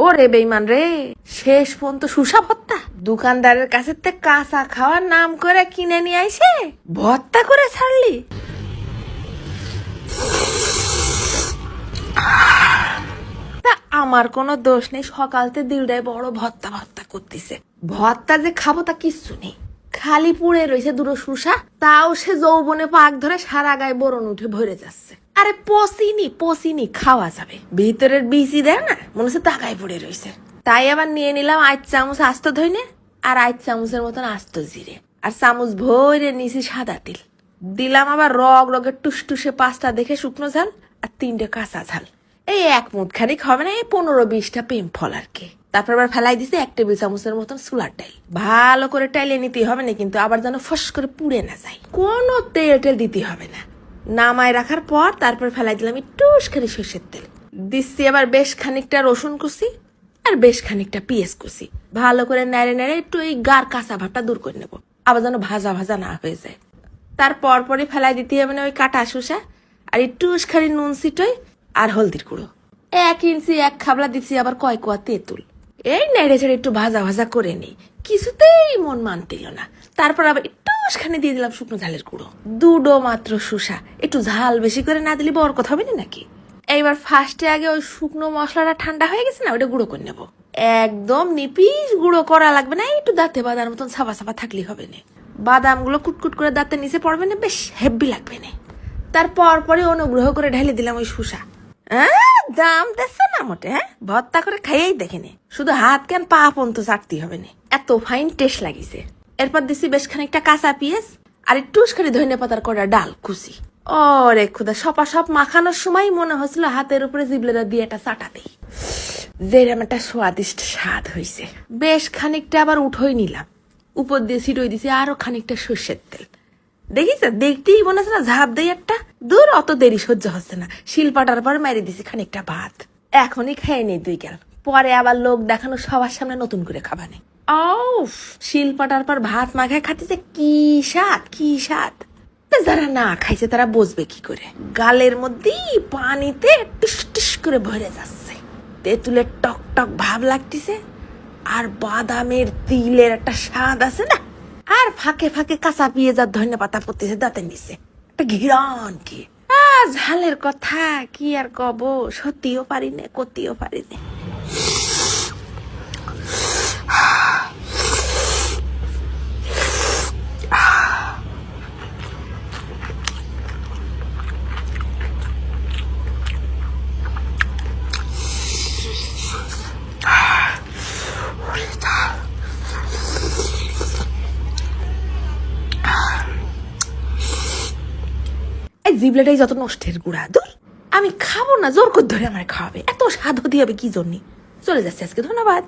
ওরে বেইমান রে, শেষ পর্যন্ত সুসা ভত্তা দোকানদারের কাছে কাঁচা খাওয়ার নাম করে কিনে নিয়ে আইসে ভত্তা করে ছাড়লি। তা আমার কোনো দোষ নেই, সকালতে দিলটাই বড় ভত্তা ভত্তা করতেছে। ভত্তা যে খাবো তা কিচ্ছু নেই, খালি পুড়ে রয়েছে দুটো সুসা, তাও সে যৌবনে পাক ধরে সারা গায়ে বরণ উঠে ভরে যাচ্ছে। আরে পচিনি খাওয়া যাবে, ভিতরের বিচি দেয় না, মনে হচ্ছে তাকায় পড়ে রয়েছে। তাই আবার নিয়ে নিলাম 8 চামচ আস্ত ধইনে আর 8 চামচের মতন আস্ত জিরে, আর চামচ ভরে নিয়েছি সাদা তিল। দিলাম আবার রগের টুসটুসে 5টা দেখে শুকনো ঝাল আর 3টে কাঁচা ঝাল। এই 1 মুঠ খানিক হবে না, এই 15-20টা পেম ফল আর কি। তারপর আবার ফেলাই দিছে 1 টেবিল চামচের মতন চুলার ডাল। ভালো করে টাইলে নিতে হবে না কিন্তু, আবার যেন ফস করে পুড়ে না যায়। কোনো তেল দিতে হবে না। নামায় রাখার পর তারপর ফেলাই দিলাম একটু খানি সর্ষের তেল, দিচ্ছি আবার বেশ খানিকটা রসুন কুচি আর বেশ খানিকটা পেঁয়াজ কুচি। ভালো করে নেড়ে একটু এই গার কাঁচা ভাবটা দূর করে নেবো, আবার যেন ভাজা না হয়ে যায়। তারপর পরে ফেলাই দিতে হবে না ওই কাটা শসা, আর একটু খানি নুন ছিটই আর হলদির গুঁড়ো। 1 ইঞ্চি 1 খাবলা দিচ্ছি আবার কয় কোয়া তেঁতুল। এই নেড়ে ছেড়ে একটু ভাজা করে নেই, কিছুতেই মন মানতিল না। তারপর আবার একটু খানি দিয়ে দিলাম শুকনো ঝালের গুঁড়ো। 2 মাত্র শুসা, একটু ঝাল বেশি করে না দিলে বরকত হবে না নাকি। এইবার ফার্স্টে আগে ওই শুকনো মশলাটা ঠান্ডা হয়ে গেছে না, ওটা গুঁড়ো করে নেবো। একদম নিপিস গুঁড়ো করা লাগবে না, একটু দাঁতে বাদার মতন ছাপা থাকলেই হবে না। বাদামগুলো কুটকুট করে দাঁতের নিচে পড়বে না, বেশ হেভি লাগবে না। তারপর পরে অনুগ্রহ করে ঢেলে দিলাম ওই শুসা। দাম দেখছে না মোটে, ভর্তা করে খাইয়েই দেখেনি, শুধু হাত কেন পা পর্যন্ত চাটতে হবে না, এত ফাইন টেস্ট লাগিছে। এরপর দিছি বেশ খানিকটা কাঁচা পেঁয়াজ আর একটু খানি ধনে পাতার কটা ডাল কুচি। ওরে খুদা, সব মাখানোর সময় মনে হচ্ছিল হাতের উপরে জিবলেরা দিয়ে একটা চাটা দেই, যেরকম একটা স্বাদিষ্ট স্বাদ হয়েছে। বেশ খানিকটা আবার উঠোই নিলাম, উপর দিয়ে ছিটই দিছি আরো খানিকটা সর্ষের তেল। দেখিস দেখতেই মনে হচ্ছে না ঝাঁপ দেই একটা। দূর, অত দেরি সহ্য হচ্ছে না, শিলপাটার পর মেরে দিছি খানিকটা ভাত। এখনই খেয়ে নেই 2 গ্যাল, পরে আবার লোক দেখানো সবার সামনে নতুন করে খাবানে। শিলপাটার পর ভাত মাখায় খাতেছে কি স্বাদ। যারা না খাইছে তারা বুঝবে কি করে। গালের মধ্যে পানিতে টিস করে ভরে যাচ্ছে, তেঁতুলের টক ভাব লাগতেছে, আর বাদামের তিলের একটা স্বাদ আছে না, আর ফাঁকে কাঁচা পেঁয়াজ আর ধনে পাতা পড়তেছে দাঁতের নিচে, একটা ঘিরান কি। ঝালের কথা কি আর কব, সত্যিও পারি না, করতেও পারি না। জিবলেটাই যত নষ্টের গুড়া, দূর, আমি খাবো না, জোর করে ধরে আমার খাওয়াবে, এত স্বাদ হতে হবে কি জন্য। চলে যাচ্ছে আজকে, ধন্যবাদ।